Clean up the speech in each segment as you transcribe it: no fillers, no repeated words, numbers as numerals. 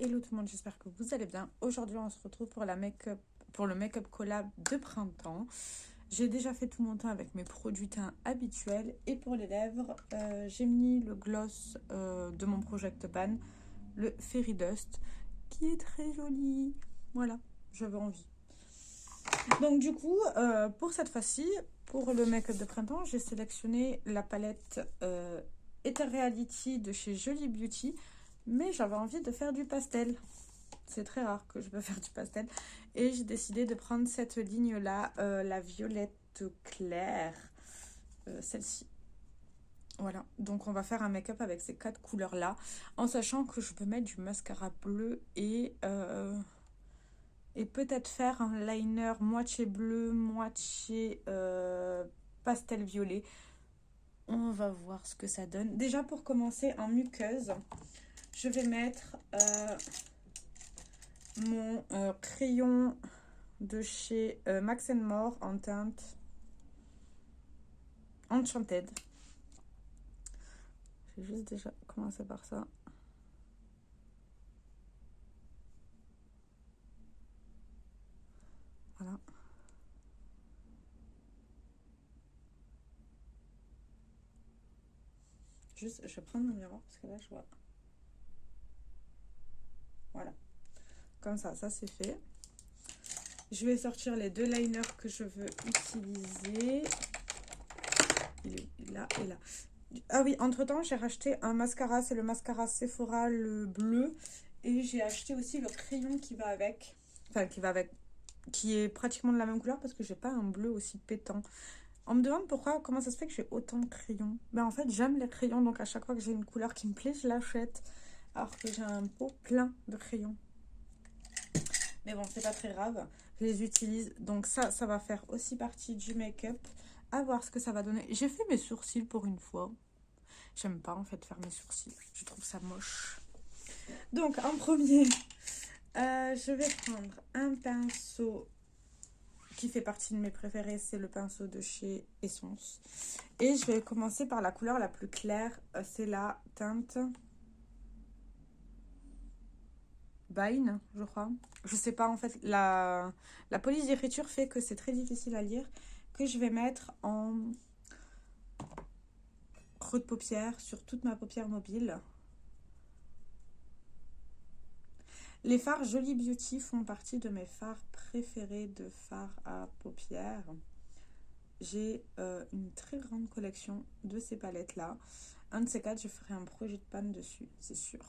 Hello tout le monde, j'espère que vous allez bien. Aujourd'hui, on se retrouve pour le make-up collab de printemps. J'ai déjà fait tout mon teint avec mes produits teints habituels. Et pour les lèvres, j'ai mis le gloss de mon Project Pan, le Fairy Dust, qui est très joli. Voilà, j'avais envie. Donc du coup, pour cette fois-ci, pour le make-up de printemps, j'ai sélectionné la palette Ether Reality de chez Jolie Beauty. Mais j'avais envie de faire du pastel. C'est très rare que je peux faire du pastel. Et j'ai décidé de prendre cette ligne-là, la violette claire. Celle-ci. Voilà. Donc on va faire un make-up avec ces 4 couleurs-là. En sachant que je peux mettre du mascara bleu et peut-être faire un liner moitié bleu, moitié pastel violet. On va voir ce que ça donne. Déjà pour commencer en muqueuse, je vais mettre mon crayon de chez Max More en teinte Enchanted. Je vais juste déjà commencer par ça. Voilà. Juste, je vais prendre mon miroir parce que là, je vois. Voilà. Comme ça c'est fait. Je vais sortir les 2 liners que je veux utiliser. Il est là et là. Ah oui, entre-temps, j'ai racheté un mascara. C'est le mascara Sephora, le bleu. Et j'ai acheté aussi le crayon qui va avec. Enfin, qui est pratiquement de la même couleur parce que j'ai pas un bleu aussi pétant. On me demande comment ça se fait que j'ai autant de crayons. Ben en fait, j'aime les crayons, donc à chaque fois que j'ai une couleur qui me plaît, je l'achète. Alors que j'ai un pot plein de crayons. Mais bon, c'est pas très grave. Je les utilise. Donc ça va faire aussi partie du make-up. À voir ce que ça va donner. J'ai fait mes sourcils pour une fois. J'aime pas en fait faire mes sourcils. Je trouve ça moche. Donc en premier, je vais prendre un pinceau qui fait partie de mes préférés. C'est le pinceau de chez Essence. Et je vais commencer par la couleur la plus claire. C'est la teinte Bine, je crois. Je sais pas en fait. La police d'écriture fait que c'est très difficile à lire. Que je vais mettre en creux de paupière sur toute ma paupière mobile. Les fards Jolie Beauty font partie de mes fards préférés de fards à paupières. J'ai une très grande collection de ces palettes-là. Un de ces 4, je ferai un projet de panne dessus, c'est sûr.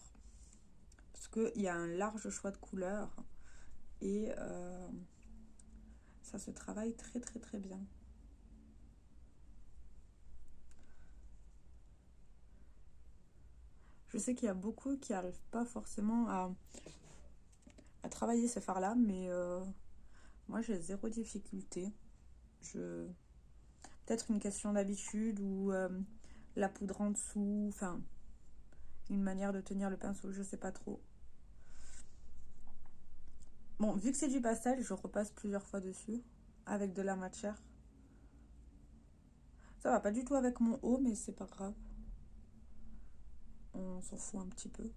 Parce qu'il y a un large choix de couleurs. Et ça se travaille très très très bien. Je sais qu'il y a beaucoup qui n'arrivent pas forcément à travailler ces fards-là, mais moi j'ai zéro difficulté. Peut-être une question d'habitude ou la poudre en dessous, enfin une manière de tenir le pinceau, je sais pas trop. Bon, vu que c'est du pastel, je repasse plusieurs fois dessus avec de la matière. Ça va pas du tout avec mon haut, mais c'est pas grave. On s'en fout un petit peu.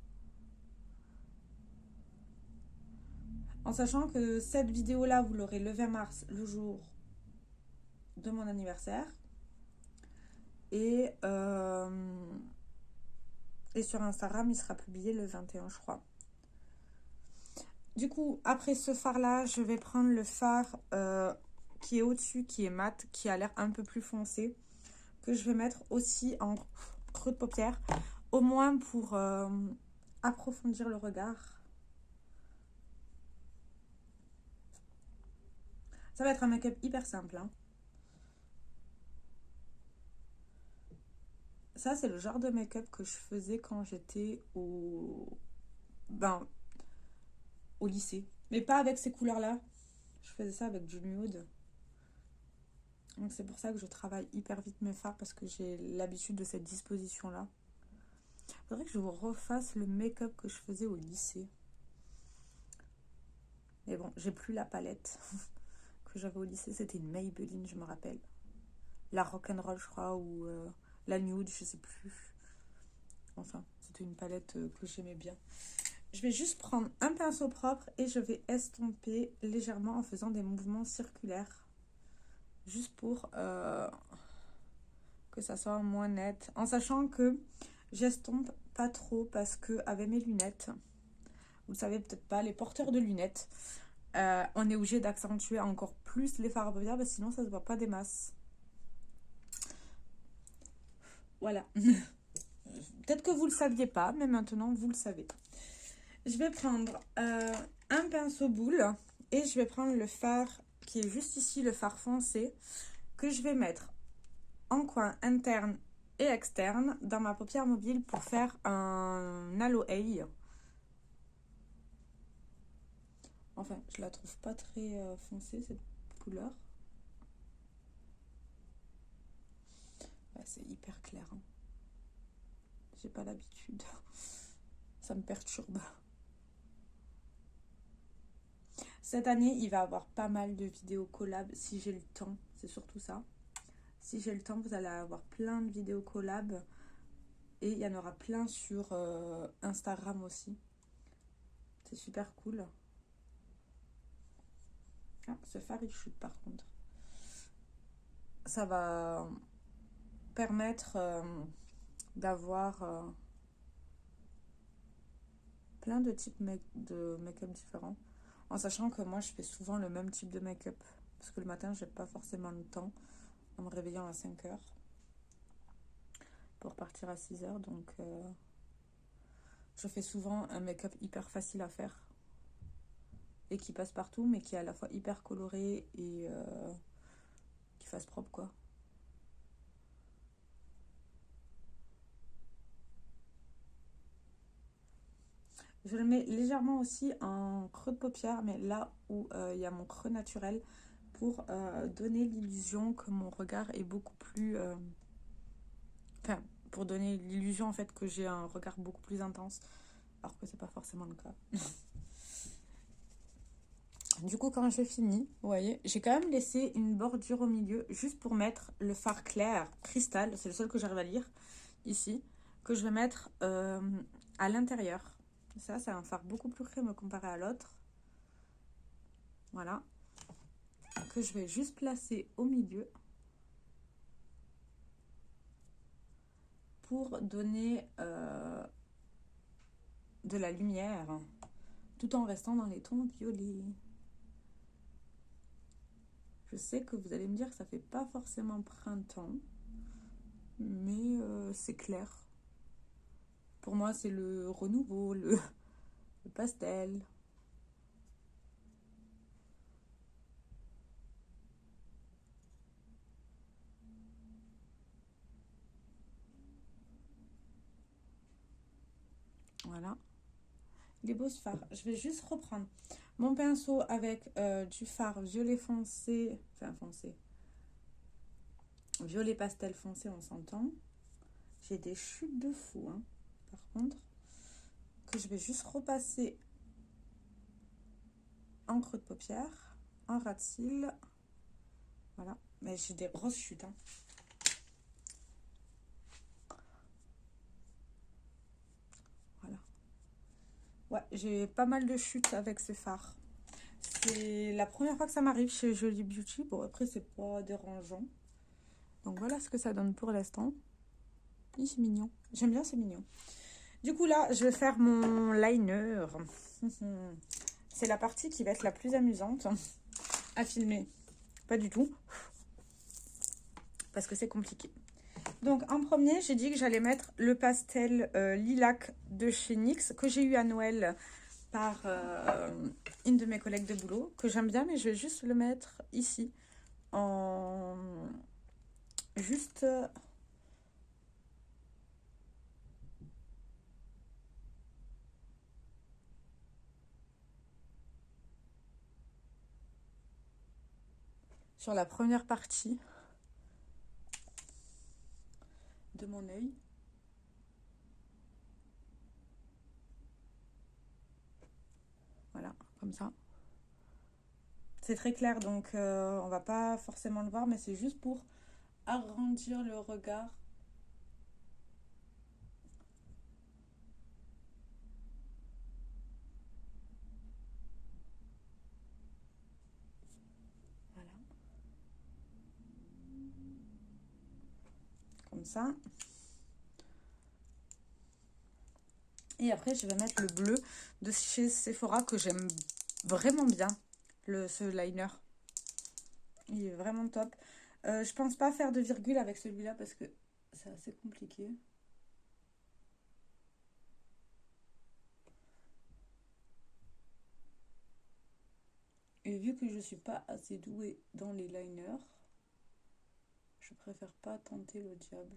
En sachant que cette vidéo-là, vous l'aurez le 20 mars, le jour de mon anniversaire. Et sur Instagram, il sera publié le 21, je crois. Du coup, après ce fard-là, je vais prendre le fard qui est au-dessus, qui est mat, qui a l'air un peu plus foncé, que je vais mettre aussi en creux de paupière, au moins pour approfondir le regard. Ça va être un make-up hyper simple, hein. Ça, c'est le genre de make-up que je faisais quand j'étais au lycée. Mais pas avec ces couleurs-là. Je faisais ça avec du nude. Donc c'est pour ça que je travaille hyper vite mes fards parce que j'ai l'habitude de cette disposition-là. Faudrait que je vous refasse le make-up que je faisais au lycée. Mais bon, j'ai plus la palette que j'avais au lycée. C'était une Maybelline, je me rappelle. La Rock'n'Roll, je crois, ou la Nude, je sais plus. Enfin, c'était une palette que j'aimais bien. Je vais juste prendre un pinceau propre et je vais estomper légèrement en faisant des mouvements circulaires. Juste pour que ça soit moins net. En sachant que j'estompe pas trop parce que avec mes lunettes, vous le savez peut-être pas, les porteurs de lunettes, on est obligé d'accentuer encore plus les fards à paupières parce que sinon ça se voit pas des masses. Voilà. Peut-être que vous le saviez pas, mais maintenant vous le savez. Je vais prendre un pinceau boule et je vais prendre le fard qui est juste ici, le fard foncé, que je vais mettre en coin interne et externe dans ma paupière mobile pour faire un halo eye. Enfin, je la trouve pas très foncée cette couleur. Ouais, c'est hyper clair. Hein. J'ai pas l'habitude. Ça me perturbe. Cette année, il va y avoir pas mal de vidéos collab si j'ai le temps. C'est surtout ça. Si j'ai le temps, vous allez avoir plein de vidéos collab. Et il y en aura plein sur Instagram aussi. C'est super cool. Ah, ce fard, il chute par contre. Ça va permettre d'avoir plein de types de make-up différents. En sachant que moi, je fais souvent le même type de make-up. Parce que le matin, j'ai pas forcément le temps en me réveillant à 5 h pour partir à 6 h. Donc, je fais souvent un make-up hyper facile à faire. Et qui passe partout, mais qui est à la fois hyper coloré et qui fasse propre, quoi. Je le mets légèrement aussi en creux de paupière, mais là où il y a mon creux naturel, pour donner l'illusion que mon regard est beaucoup plus... Enfin, pour donner l'illusion en fait que j'ai un regard beaucoup plus intense, alors que c'est pas forcément le cas. Du coup, quand j'ai fini, vous voyez, j'ai quand même laissé une bordure au milieu, juste pour mettre le fard clair, cristal, c'est le seul que j'arrive à lire, ici, que je vais mettre à l'intérieur. Ça, c'est un fard beaucoup plus crémeux comparé à l'autre. Voilà. Que je vais juste placer au milieu. Pour donner de la lumière, tout en restant dans les tons violets. Je sais que vous allez me dire que ça fait pas forcément printemps, mais c'est clair. Pour moi, c'est le renouveau, le pastel. Voilà. Il est beau ce fard. Je vais juste reprendre mon pinceau avec du fard violet foncé, enfin foncé, violet pastel foncé, on s'entend. J'ai des chutes de fou, hein, par contre, que je vais juste repasser en creux de paupière, en ras de cils. Voilà, mais j'ai des grosses chutes. Hein. Voilà. Ouais, j'ai pas mal de chutes avec ce fard. C'est la première fois que ça m'arrive chez Jolie Beauty. Bon, après, c'est pas dérangeant. Donc voilà ce que ça donne pour l'instant. C'est mignon. J'aime bien, c'est mignon. Du coup, là, je vais faire mon liner. C'est la partie qui va être la plus amusante à filmer. Pas du tout. Parce que c'est compliqué. Donc, en premier, j'ai dit que j'allais mettre le pastel lilac de chez NYX que j'ai eu à Noël par une de mes collègues de boulot, que j'aime bien, mais je vais juste le mettre ici, en juste sur la première partie de mon œil. Voilà, comme ça. C'est très clair, donc on va pas forcément le voir, mais c'est juste pour arrondir le regard. ça. Et après, je vais mettre le bleu de chez Sephora que j'aime vraiment bien, ce liner. Il est vraiment top. Je pense pas faire de virgule avec celui-là parce que c'est assez compliqué. Et vu que je suis pas assez douée dans les liners, je préfère pas tenter le diable.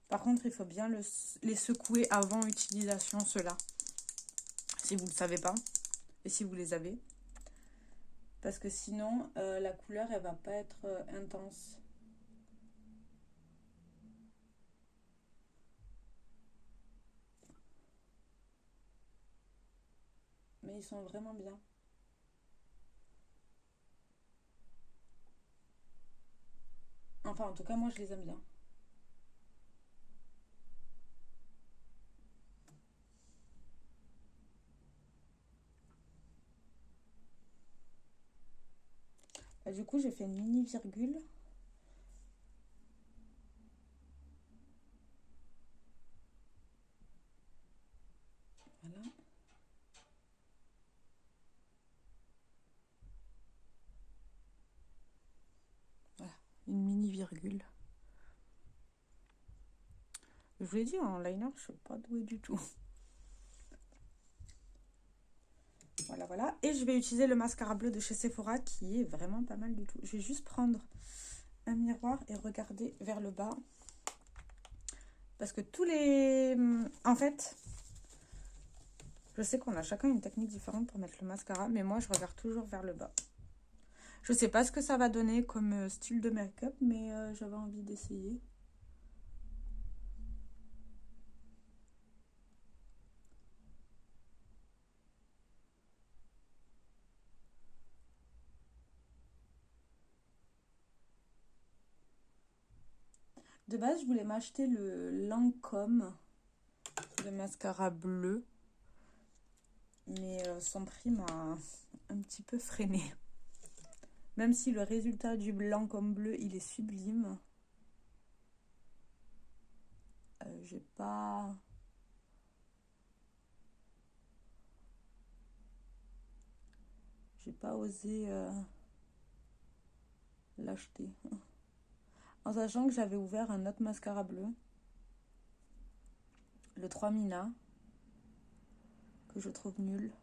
Par contre, il faut bien les secouer avant utilisation, ceux-là. Si vous ne le savez pas. Et si vous les avez. Parce que sinon, la couleur, elle va pas être intense. Mais ils sont vraiment bien. Enfin, en tout cas, moi, je les aime bien. Du coup, j'ai fait une mini virgule. Voilà. Voilà, une mini virgule. Je vous l'ai dit, en liner, je ne suis pas douée du tout. Voilà, voilà. Et je vais utiliser le mascara bleu de chez Sephora qui est vraiment pas mal du tout. Je vais juste prendre un miroir et regarder vers le bas. Parce que tous les... En fait, je sais qu'on a chacun une technique différente pour mettre le mascara, mais moi, je regarde toujours vers le bas. Je sais pas ce que ça va donner comme style de make-up, mais j'avais envie d'essayer. De base, je voulais m'acheter le Lancôme de mascara bleu. Mais son prix m'a un petit peu freiné. Même si le résultat du Lancôme bleu, il est sublime. J'ai pas osé l'acheter. En sachant que j'avais ouvert un autre mascara bleu. Le 3 Mina. Que je trouve nul.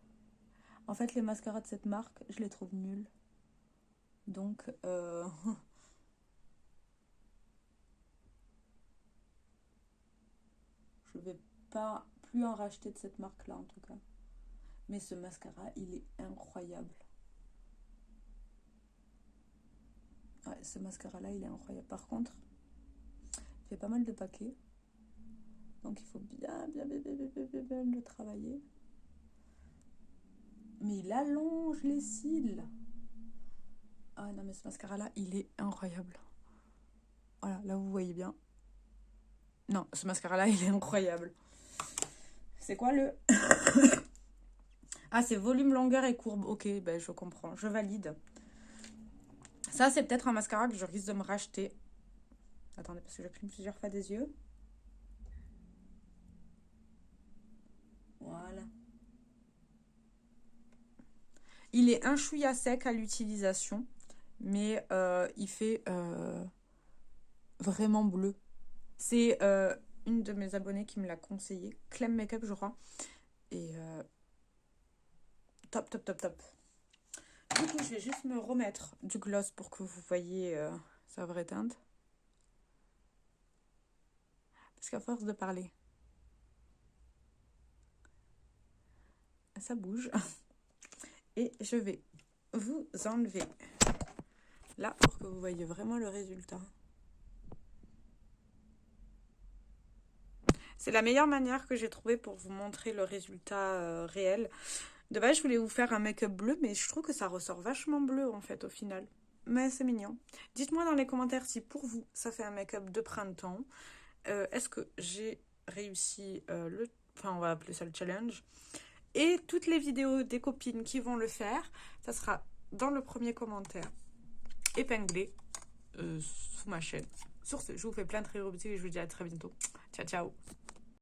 En fait, les mascaras de cette marque, je les trouve nuls. Donc, je vais pas plus en racheter de cette marque-là, en tout cas. Mais ce mascara, il est incroyable. Ouais, ce mascara-là, il est incroyable. Par contre, il fait pas mal de paquets. Donc, il faut bien le travailler. Mais il allonge les cils. Ah non, mais ce mascara-là, il est incroyable. Voilà, là, vous voyez bien. Non, ce mascara-là, il est incroyable. C'est quoi le... Ah, c'est volume, longueur et courbe. Ok, ben je comprends, je valide. Ça, c'est peut-être un mascara que je risque de me racheter. Attendez, parce que je cligne plusieurs fois des yeux. Voilà. Il est un chouïa sec à l'utilisation, mais il fait vraiment bleu. C'est une de mes abonnées qui me l'a conseillé, Clem Makeup, je crois. Et top, top, top, top. Du coup, je vais juste me remettre du gloss pour que vous voyez sa vraie teinte. Parce qu'à force de parler, ça bouge. Et je vais vous enlever là pour que vous voyez vraiment le résultat. C'est la meilleure manière que j'ai trouvée pour vous montrer le résultat réel. De base, je voulais vous faire un make-up bleu, mais je trouve que ça ressort vachement bleu en fait au final. Mais c'est mignon. Dites-moi dans les commentaires si pour vous, ça fait un make-up de printemps. Est-ce que j'ai réussi le... Enfin, on va appeler ça le challenge. Et toutes les vidéos des copines qui vont le faire, ça sera dans le premier commentaire épinglé sous ma chaîne. Sur ce, je vous fais plein de très gros bisous et je vous dis à très bientôt. Ciao, ciao.